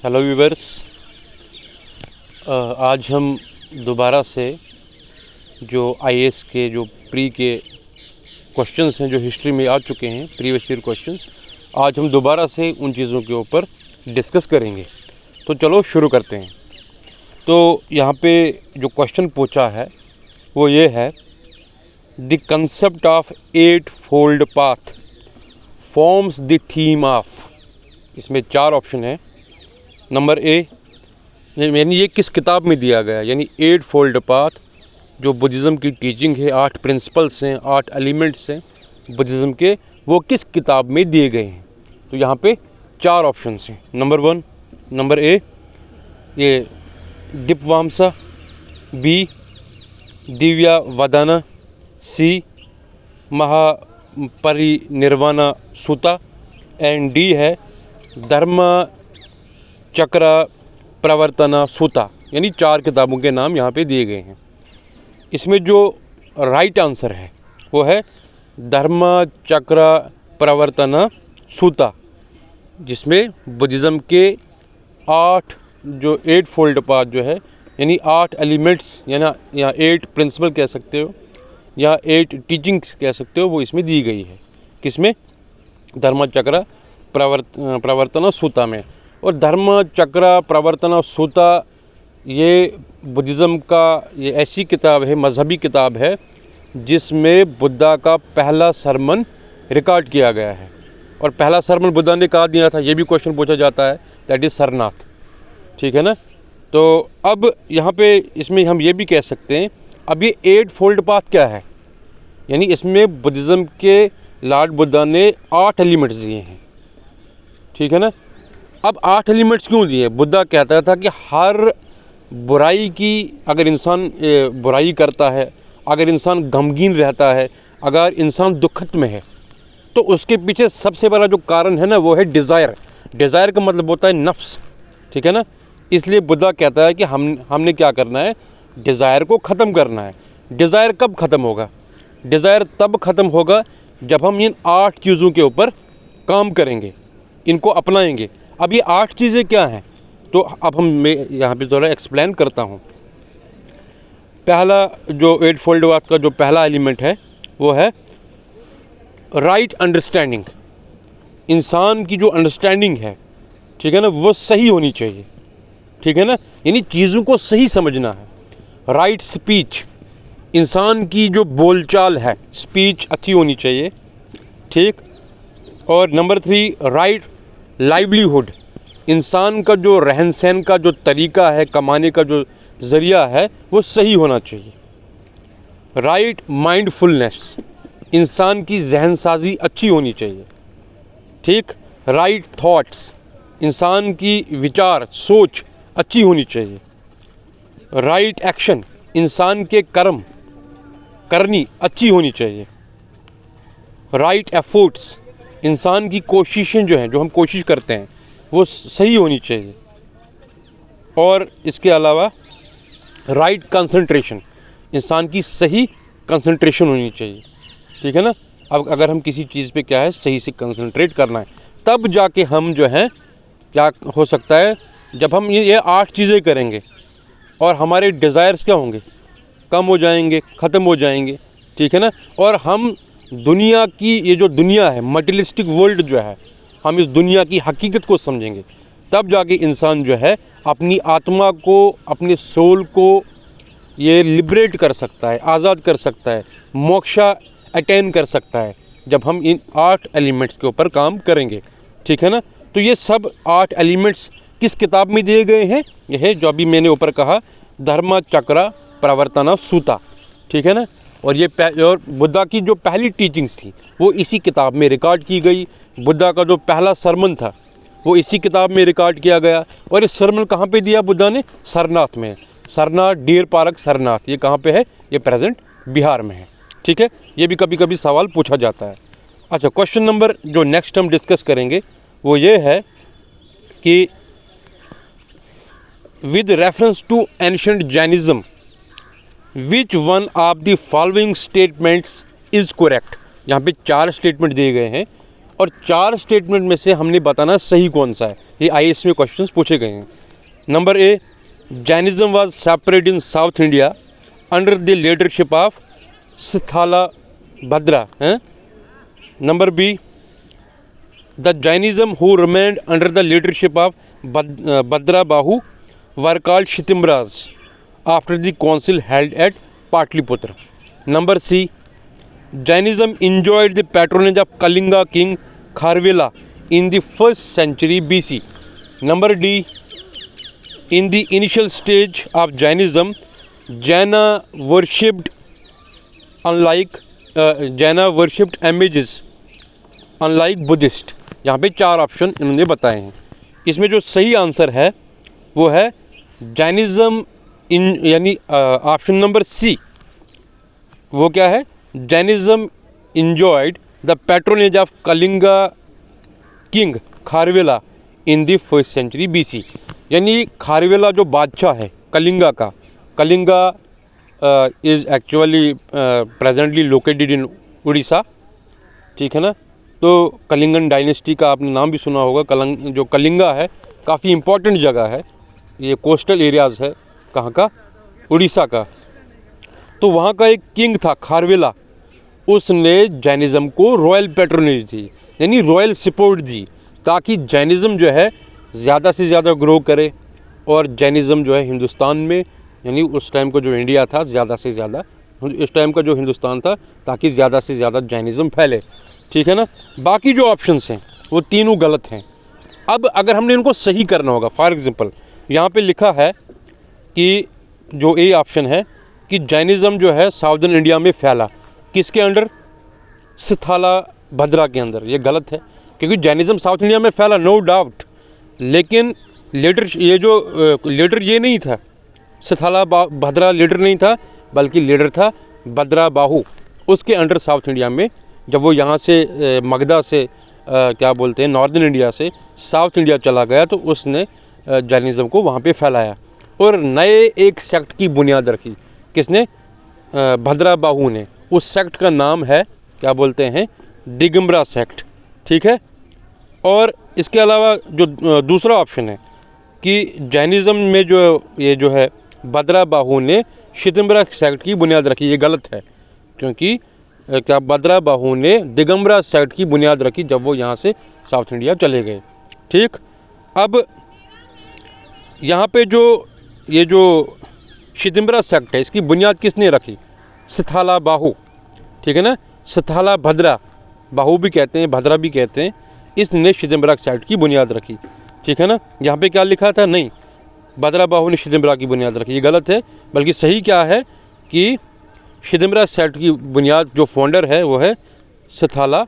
Hello viewers, आज हम दोबारा से जो आईएएस के जो प्री के क्वेश्चंस हैं जो हिस्ट्री में आ चुके हैं, प्रीवियस ईयर क्वेश्चंस, आज हम दोबारा से उन चीज़ों के ऊपर डिस्कस करेंगे। तो चलो शुरू करते हैं। तो यहाँ पे जो क्वेश्चन पूछा है वो ये है, the concept of 8 fold path forms the theme of. इसमें 4 ऑप्शन है। नंबर ए, यानी ये किस किताब में दिया गया, यानी 8 फोल्ड पाथ जो बुद्धिज़्म की टीचिंग है, 8 प्रिंसिपल्स हैं, 8 एलिमेंट्स हैं बुद्धिज़्म के, वो किस किताब में दिए गए हैं। तो यहाँ पे 4 ऑप्शंस हैं। नंबर ए ये दीपवामसा, बी दिव्या वदना, सी महापरिनिर्वाण सूता, एंड डी है धर्म चक्र प्रवर्तन सूता। यानी 4 किताबों के नाम यहाँ पे दिए गए हैं। इसमें जो राइट आंसर है वो है धर्म चक्र प्रवर्तन सूता, जिसमें बुद्धिज़्म के 8 फोल्ड पाथ जो है, यानी 8 एलिमेंट्स, यानी या 8 प्रिंसिपल कह सकते हो या 8 टीचिंग्स कह सकते हो, वो इसमें दी गई है। किसमें? धर्म चक्र प्रवर्तन सूता में। और धर्म चक्र प्रवर्तन सूता ये बुद्धिज़्म का ये ऐसी किताब है, मजहबी किताब है, जिसमें बुद्धा का पहला सरमन रिकॉर्ड किया गया है। और पहला सरमन बुद्धा ने कहा दिया था, ये भी क्वेश्चन पूछा जाता है, दैट इज़ सरनाथ। ठीक है ना। तो अब यहाँ पे इसमें हम ये भी कह सकते हैं, अब ये 8 फोल्ड पाथ क्या है, यानी इसमें बुद्धिज़्म के लॉर्ड बुद्धा ने 8 एलिमेंट्स दिए हैं। ठीक है ना। अब 8 एलिमेंट्स क्यों दिए? बुद्धा कहता था कि हर बुराई की, अगर इंसान बुराई करता है, अगर इंसान गमगीन रहता है, अगर इंसान दुखत में है, तो उसके पीछे सबसे बड़ा जो कारण है ना, वो है डिज़ायर। डिज़ायर का मतलब होता है नफ्स। ठीक है ना। इसलिए बुद्धा कहता है कि हमने क्या करना है, डिज़ायर को ख़त्म करना है। डिज़ायर कब ख़त्म होगा? डिज़ायर तब ख़त्म होगा जब हम इन 8 चीज़ों के ऊपर काम करेंगे, इनको अपनाएंगे। अब ये 8 चीज़ें क्या हैं, तो अब मैं यहाँ पे थोड़ा एक्सप्लेन करता हूँ। पहला जो 8 फोल्ड पाथ का जो पहला एलिमेंट है वो है राइट अंडरस्टैंडिंग। इंसान की जो अंडरस्टैंडिंग है, ठीक है ना, वो सही होनी चाहिए। ठीक है ना, यानी चीज़ों को सही समझना है। राइट स्पीच, इंसान की जो बोलचाल है, स्पीच अच्छी होनी चाहिए। ठीक। और नंबर 3 राइट लाइवलीहुड, इंसान का जो रहन सहन का जो तरीका है, कमाने का जो ज़रिया है, वो सही होना चाहिए। राइट माइंडफुलनेस, इंसान की जहनसाजी अच्छी होनी चाहिए। ठीक। राइट थॉट्स, इंसान की विचार सोच अच्छी होनी चाहिए। राइट एक्शन, इंसान के कर्म करनी अच्छी होनी चाहिए। राइट एफर्ट्स, इंसान की कोशिशें जो हैं, जो हम कोशिश करते हैं, वो सही होनी चाहिए। और इसके अलावा राइट कंसंट्रेशन, इंसान की सही कंसंट्रेशन होनी चाहिए। ठीक है ना। अब अगर हम किसी चीज़ पे क्या है, सही से कंसंट्रेट करना है, तब जाके हम जो है क्या हो सकता है, जब हम ये 8 चीज़ें करेंगे और हमारे डिज़ायर्स क्या होंगे, कम हो जाएंगे, ख़त्म हो जाएंगे। ठीक है ना। और हम दुनिया की, ये जो दुनिया है, मटेरियलिस्टिक वर्ल्ड जो है, हम इस दुनिया की हकीकत को समझेंगे। तब जाके इंसान जो है अपनी आत्मा को, अपने सोल को ये लिबरेट कर सकता है, आज़ाद कर सकता है, मोक्षा अटेन कर सकता है, जब हम इन 8 एलिमेंट्स के ऊपर काम करेंगे। ठीक है ना। तो ये सब 8 एलिमेंट्स किस किताब में दिए गए हैं? यह है जो अभी मैंने ऊपर कहा, धर्म चक्र प्रवर्तन सूता। ठीक है ना। और ये और बुद्धा की जो पहली टीचिंग्स थी वो इसी किताब में रिकॉर्ड की गई। बुद्धा का जो पहला सरमन था वो इसी किताब में रिकॉर्ड किया गया। और ये सरमन कहाँ पे दिया बुद्धा ने? सरनाथ में। सरनाथ डियर पार्क सरनाथ, ये कहाँ पे है? ये प्रेजेंट बिहार में है। ठीक है। ये भी कभी कभी सवाल पूछा जाता है। अच्छा, क्वेश्चन नंबर जो नेक्स्ट हम डिस्कस करेंगे वो ये है कि with reference to ancient Jainism which one of the following statements is correct. यहाँ पे 4 स्टेटमेंट दिए गए हैं और 4 स्टेटमेंट में से हमने बताना सही कौन सा है। ये IAS में क्वेश्चंस पूछे गए हैं। Number A, Jainism was separate in South India under the leadership of Sthulabhadra. Number B, the Jainism who remained under the leadership of Bhadrabahu were called शितिम्राज after the council held at Pataliputra. Number C, Jainism enjoyed the patronage of Kalinga king Kharvela in the 1st century BC. Number D, in the initial stage of Jainism, Jaina worshipped images unlike Buddhist. यहाँ पे 4 option इन्होंने बताए हैं। इसमें जो सही answer है वो है जैनिज्म यानी ऑप्शन नंबर सी। वो क्या है? Jainism enjoyed the patronage of Kalinga king Kharvela in the 1st century BC। यानी खारवेला जो बादशाह है कलिंगा का, Kalinga is actually presently located in Orissa, ठीक है ना। तो कलिंगन डायनेस्टी का आपने नाम भी सुना होगा। जो कलिंगा है काफ़ी इम्पोर्टेंट जगह है, ये कोस्टल एरियाज़ है कहाँ का? उड़ीसा का। तो वहाँ का एक किंग था खारवेला, उसने जैनिज़्म को रॉयल पैट्रोनेज दी, यानी रॉयल सपोर्ट दी, ताकि जैनिज़्म जो है ज़्यादा से ज़्यादा ग्रो करे और जैनिज़्म जो है हिंदुस्तान में, यानी उस टाइम का जो इंडिया था, ज़्यादा से ज़्यादा इस टाइम का जो हिंदुस्तान था, ताकि ज़्यादा से ज़्यादा जैनिज़्म फैले, ठीक है ना। बाकी जो ऑप्शंस हैं वो तीनों गलत हैं। अब अगर हमने इनको सही करना होगा, फॉर एग्ज़ाम्पल यहाँ पे लिखा है कि जो ए ऑप्शन है कि जैनिज़्म जो है साउदर्न इंडिया में फैला, किसके अंडर? स्थला भद्रा के अंदर। ये गलत है, क्योंकि जैनिज़्म साउथ इंडिया में फैला, नो डाउट, लेकिन लीडर ये जो लीडर ये नहीं था, स्थला भद्रा लीडर नहीं था, बल्कि लीडर था भद्रा बाहू। उसके अंडर साउथ इंडिया में जब वो यहाँ से मगधा से क्या बोलते हैं नॉर्दर्न इंडिया से साउथ इंडिया चला गया, तो उसने जैनिज़्म को वहाँ पे फैलाया और नए एक सेक्ट की बुनियाद रखी। किसने? भद्रा बाहू ने। उस सेक्ट का नाम है, क्या बोलते हैं, दिगंबरा सेक्ट, ठीक है। और इसके अलावा जो दूसरा ऑप्शन है कि जैनिज़्म में जो ये जो है भद्रा बाहू ने शितिम्बरा सेक्ट की बुनियाद रखी, ये गलत है, क्योंकि क्या भद्रा बाहू ने दिगंबरा सेक्ट की बुनियाद रखी जब वो यहाँ से साउथ इंडिया चले गए, ठीक। अब यहाँ पे जो ये जो शितिम्बरा सेक्ट है, इसकी बुनियाद किसने रखी? स्थला बाहू, ठीक है ना। स्थला भद्रा, बाहू भी कहते हैं, भद्रा भी कहते हैं, इसने शितिम्बरा सेक्ट की बुनियाद रखी, ठीक है ना। यहाँ पे क्या लिखा था? नहीं, भद्रा बाहू ने शितिम्बरा की बुनियाद रखी, ये गलत है। बल्कि सही क्या है कि शितिम्बरा सेक्ट की बुनियाद जो फाउंडर है वो है स्थला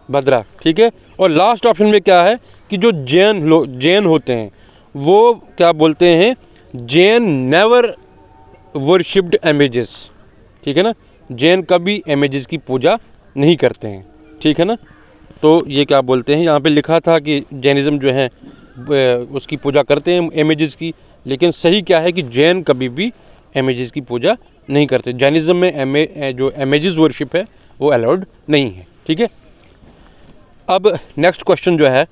भद्रा, ठीक है। और लास्ट ऑप्शन में क्या है कि जो जैन होते हैं वो क्या बोलते हैं, जैन नेवर वर्शिप्ड इमेजेस, ठीक है ना। जैन कभी इमेजेस की पूजा नहीं करते हैं, ठीक है ना। तो ये क्या बोलते हैं, यहाँ पे लिखा था कि जैनिज़्म जो है उसकी पूजा करते हैं इमेजेस की, लेकिन सही क्या है कि जैन कभी भी इमेजेस की पूजा नहीं करते। जैनिज़्म में जो इमेजेस वर्शिप है वो अलाउड नहीं है, ठीक है। अब नेक्स्ट क्वेश्चन जो है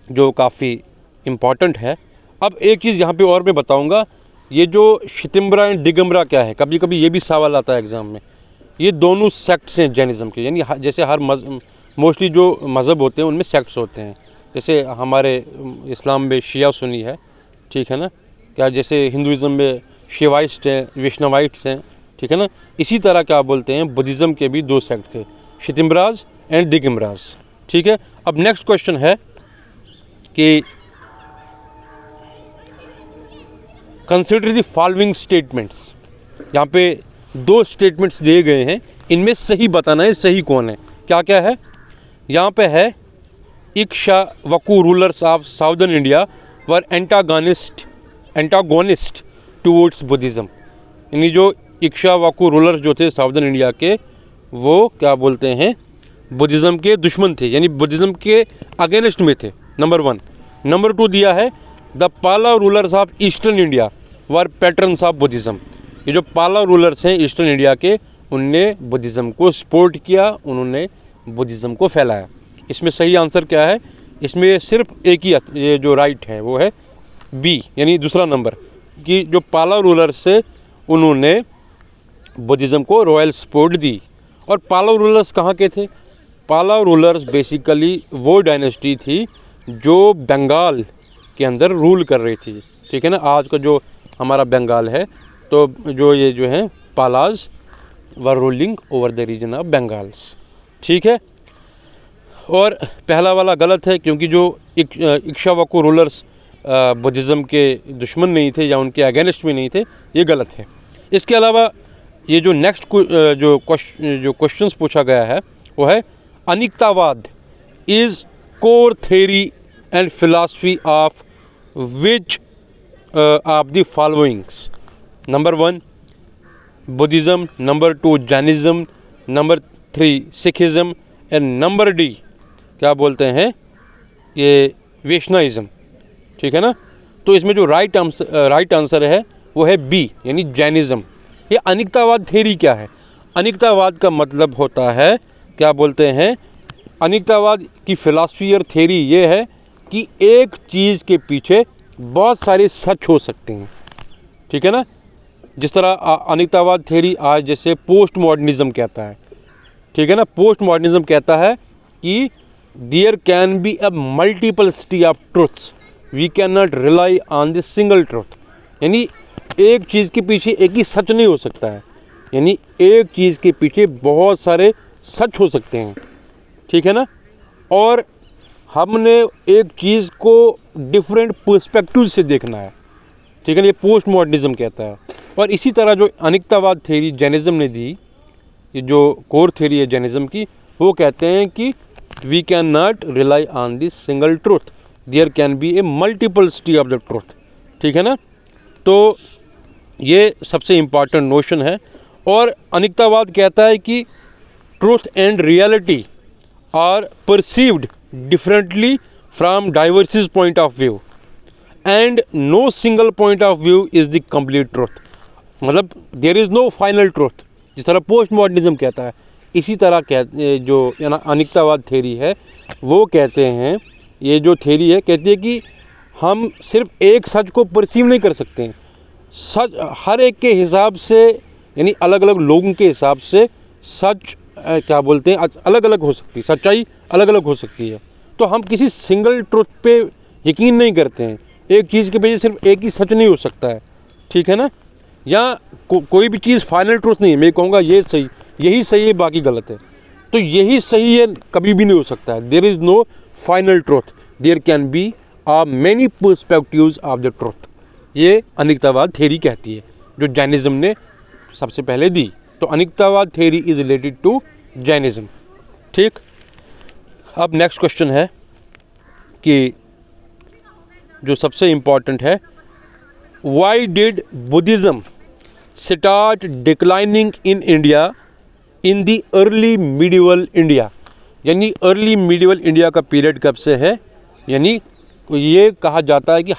जो काफ़ी इम्पॉर्टेंट है। अब एक चीज़ यहाँ पे और मैं बताऊँगा, ये जो शितिम्बरा एंड दिगंबरा क्या है, कभी कभी ये भी सवाल आता है एग्ज़ाम में। ये दोनों सेक्ट्स हैं जैनिज़्म के, यानी जैसे हर मोस्टली जो मज़हब होते हैं उनमें सेक्ट्स होते हैं। जैसे हमारे इस्लाम में शिया सुन्नी है, ठीक है ना। क्या जैसे हिंदुज़म में शिवाइस्ट हैं, वैष्णवाइट्स हैं, ठीक है ना। इसी तरह क्या बोलते हैं, बुद्धिज़्म के भी 2 सेक्ट थे, शितिम्बराज एंड दिगंबराज, ठीक है। अब नेक्स्ट क्वेश्चन है कि कंसिडर द फॉलोइंग स्टेटमेंट्स। यहाँ पे 2 स्टेटमेंट्स दिए गए हैं, इनमें सही बताना है सही कौन है। क्या क्या है यहाँ पे है, Ikshvaku rulers of southern India were antagonist towards Buddhism. यानी जो इक्ष्वाकु रूलर्स जो थे साउदर्न इंडिया के, वो क्या बोलते हैं, बुद्धिज़्म के दुश्मन थे, यानी बुद्धिज़्म के अगेंस्ट में थे, नंबर 1। नंबर 2 दिया है, द पाला rulers of eastern India were patterns of Buddhism. ये जो पाला रूलर्स हैं ईस्टर्न इंडिया के, उनने बुद्धिज़्म को सपोर्ट किया, उन्होंने बुद्धिज़्म को फैलाया। इसमें सही आंसर क्या है? इसमें सिर्फ एक ही ये जो राइट है वो है बी, यानी दूसरा नंबर, कि जो पालाव रूलर से उन्होंने बुद्धिज़्म को रॉयल सपोर्ट दी। और पालाव रूलर्स कहाँ के थे? पालाव रूलर्स बेसिकली वो डायनेस्टी थी जो बंगाल के अंदर रूल कर रही थी, ठीक है ना। आज का जो हमारा बंगाल है, तो जो ये जो है Palas were ruling over the region of Bengals, ठीक है। और पहला वाला गलत है, क्योंकि जो इक्ष्वाकु रूलर्स बुद्धिज़्म के दुश्मन नहीं थे या उनके अगेंस्ट में नहीं थे, ये गलत है। इसके अलावा ये जो नेक्स्ट जो क्वेश्चंस पूछा गया है वो है अनिक्तावाद is core theory and philosophy of which of the followings? Number 1 Buddhism, number 2 Jainism, number 3 Sikhism and number D क्या बोलते हैं, ये वैष्णविज़्म, ठीक है ना। तो इसमें जो राइट आंसर है वो है बी, यानी जैनिज़्म। ये अनिक्तावाद थ्योरी क्या है? अनिक्तावाद का मतलब होता है, क्या बोलते हैं, अनिक्तावाद की फिलॉसफी और थ्योरी ये है कि एक चीज़ के पीछे बहुत सारे सच हो सकते हैं, ठीक है ना। जिस तरह अनिक्तावाद थ्योरी आज जैसे पोस्ट मॉडर्निज्म कहता है, ठीक है ना। पोस्ट मॉडर्निज्म कहता है कि there can be a multiplicity of truths, we can not rely on the single truth, यानी एक चीज़ के पीछे एक ही सच नहीं हो सकता है, यानी एक चीज़ के पीछे बहुत सारे सच हो सकते हैं, ठीक है ना। और हमने एक चीज़ को डिफरेंट पर्सपेक्टिव से देखना है, ठीक है ना, ये पोस्ट मॉडर्निज्म कहता है। और इसी तरह जो अनिक्तावाद थ्योरी जैनिज़्म ने दी, ये जो कोर थ्योरी है जैनिज़्म की, वो कहते हैं कि we can not rely on this single truth, there can be a multiplicity of the truth, ठीक है ना। तो ये सबसे इम्पॉर्टेंट नोशन है। और अनिक्तावाद कहता है कि truth and reality are perceived differently from diverse point of view and no single point of view is the complete truth, मतलब there is no final truth, जिस तरह पोस्ट मॉडर्निज्म कहता है। इसी तरह जो अनिक्तावाद थ्योरी है वो कहते हैं, ये जो थ्योरी है कहती है कि हम सिर्फ एक सच को परसीव नहीं कर सकते हैं, सच हर एक के हिसाब से, यानी अलग अलग लोगों के हिसाब से सच क्या बोलते हैं अलग अलग हो सकती है, सच्चाई अलग अलग हो सकती है। तो हम किसी सिंगल ट्रुथ पे यकीन नहीं करते हैं, एक चीज़ के पीछे सिर्फ एक ही सच नहीं हो सकता है, ठीक है ना। या कोई भी चीज़ फाइनल ट्रुथ नहीं है, मैं कहूँगा ये सही, यही सही है, बाकी गलत है, तो यही सही है कभी भी नहीं हो सकता है। There is no final truth, there can be many perspectives of the truth, ये अनिक्तावाद थ्योरी कहती है, जो जैनिज़्म ने सबसे पहले दी। तो अनिक्तावाद theory is related to Jainism, ठीक। अब नेक्स्ट क्वेश्चन है कि जो सबसे इम्पॉर्टेंट है, why did Buddhism start declining in India in the early medieval India, यानी अर्ली मिडिवल इंडिया का पीरियड कब से है, यानी ये कहा जाता है कि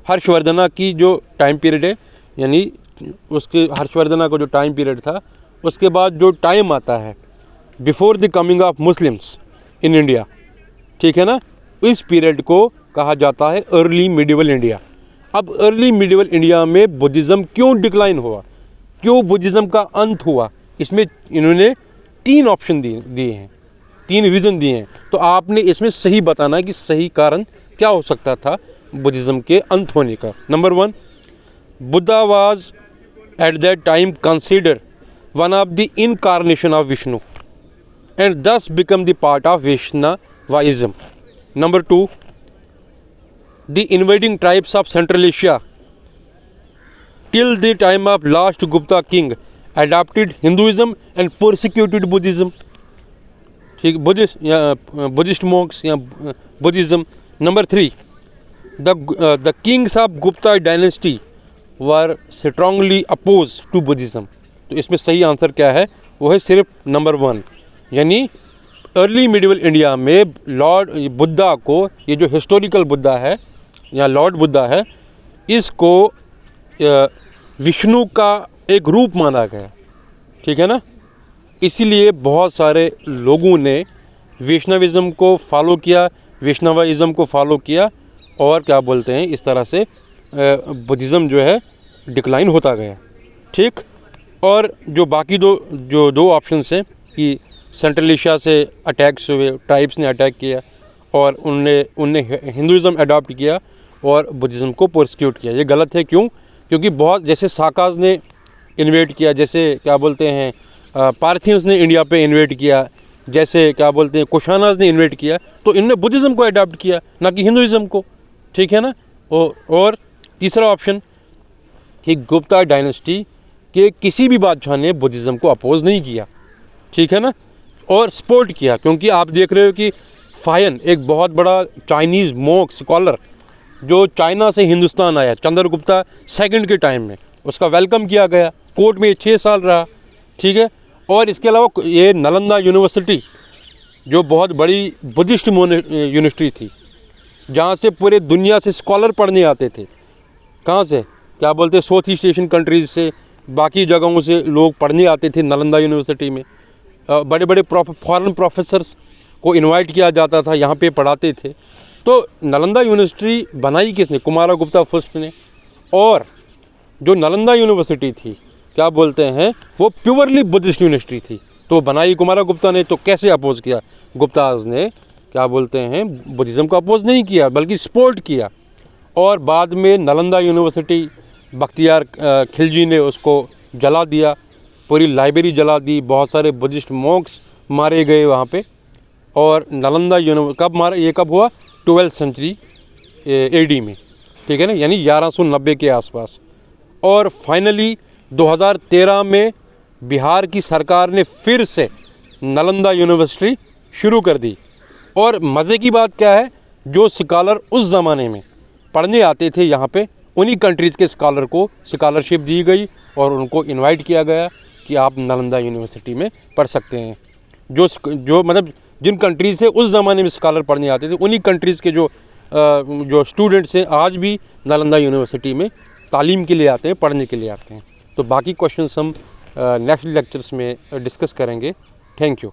हर्षवर्धना की जो टाइम पीरियड है, यानी उसके हर्षवर्धना का जो टाइम पीरियड था, उसके बाद जो टाइम आता है before the coming of Muslims in India, ठीक है ना, इस पीरियड को कहा जाता है अर्ली मिडिवल इंडिया। अब अर्ली मिडिवल इंडिया में बुद्धिज़्म क्यों डिक्लाइन हुआ, क्यों बुद्धिज़्म का अंत हुआ, इसमें इन्होंने 3 ऑप्शन दिए हैं, 3 रीज़न दिए हैं। तो आपने इसमें सही बताना है कि सही कारण क्या हो सकता था बुद्धिज़्म के अंत होने का। Number 1, Buddha was at that time consider one of the incarnation of Vishnu and thus become the part of Vaishnavism. Number 2, the invading tribes of central Asia till the time of last Gupta king adopted Hinduism and persecuted Buddhism, ठीक, Buddhist monks या Buddhism. Number 3, the kings of Gupta dynasty were strongly opposed to Buddhism. तो इसमें सही answer क्या है, वो है सिर्फ नंबर 1, यानी अर्ली मिडिवल इंडिया में लॉर्ड बुद्धा को, ये जो हिस्टोरिकल बुद्धा है या लॉर्ड बुद्धा है, इसको विष्णु का एक रूप माना गया, ठीक है ना। इसीलिए बहुत सारे लोगों ने वैष्णविज़्म को फॉलो किया, वैष्णवाइज़्म को फॉलो किया, और क्या बोलते हैं इस तरह से बुद्धिज़्म जो है डिक्लाइन होता गया। ठीक। और जो बाकी दो ऑप्शंस हैं कि सेंट्रल एशिया से अटैक्स हुए, ट्राइब्स ने अटैक किया और उनने हिंदुइज़्म अडॉप्ट किया और बुद्धिज़्म को प्रोसिक्यूट किया, ये गलत है। क्यों? क्योंकि बहुत, जैसे साकाज ने इन्वेट किया, जैसे क्या बोलते हैं पार्थियंस ने इंडिया पे इन्वेट किया, जैसे क्या बोलते हैं कुशानाज ने इन्वेट किया, तो इनने बुद्धिज़्म को अडॉप्ट किया, ना कि हिंदुइज़्म को। ठीक है ना। और तीसरा ऑप्शन कि गुप्ता डायनेस्टी के किसी भी बादशाह ने बुद्धिज़्म को अपोज नहीं किया। ठीक है ना। और सपोर्ट किया, क्योंकि आप देख रहे हो कि फायन एक बहुत बड़ा चाइनीज़ मोक स्कॉलर जो चाइना से हिंदुस्तान आया चंद्रगुप्ता सेकंड के टाइम में, उसका वेलकम किया गया, कोर्ट में 6 साल रहा। ठीक है। और इसके अलावा ये नालंदा यूनिवर्सिटी जो बहुत बड़ी बुद्धिस्ट यूनिवर्सिटी थी, जहाँ से पूरे दुनिया से स्कॉलर पढ़ने आते थे। कहाँ से? क्या बोलते हैं साउथ ईस्ट एशियन कंट्रीज़ से, बाकी जगहों से लोग पढ़ने आते थे नालंदा यूनिवर्सिटी में। बड़े बड़े फॉरेन प्रोफेसर्स को इनवाइट किया जाता था, यहाँ पे पढ़ाते थे। तो नालंदा यूनिवर्सिटी बनाई किसने? कुमारगुप्ता फर्स्ट ने। और जो नालंदा यूनिवर्सिटी थी, क्या बोलते हैं, वो प्योरली बुद्धिस्ट यूनिवर्सिटी थी, तो बनाई कुमारगुप्ता ने। तो कैसे अपोज किया? गुप्ताज ने क्या बोलते हैं बुद्धिज़्म को अपोज नहीं किया, बल्कि सपोर्ट किया। और बाद में नालंदा यूनिवर्सिटी बख्तियार खिलजी ने उसको जला दिया, पूरी लाइब्रेरी जला दी, बहुत सारे बुद्धिस्ट मॉन्क्स मारे गए वहाँ पे। और नालंदा ये कब हुआ? 12th सेंचुरी AD में। ठीक है ना, यानी 1190 के आसपास। और फाइनली 2013 में बिहार की सरकार ने फिर से नालंदा यूनिवर्सिटी शुरू कर दी। और मज़े की बात क्या है, जो स्कॉलर उस ज़माने में पढ़ने आते थे यहाँ पे, उन्हीं कंट्रीज़ के स्कॉलर को स्कॉलरशिप दी गई और उनको इनवाइट किया गया कि आप नालंदा यूनिवर्सिटी में पढ़ सकते हैं। जो मतलब जिन कंट्रीज़ से उस ज़माने में स्कॉलर पढ़ने आते थे, उन्हीं कंट्रीज़ के जो स्टूडेंट्स हैं आज भी नालंदा यूनिवर्सिटी में तालीम के लिए आते हैं, पढ़ने के लिए आते हैं। तो बाकी क्वेश्चंस हम नेक्स्ट लेक्चर्स में डिस्कस करेंगे। Thank you.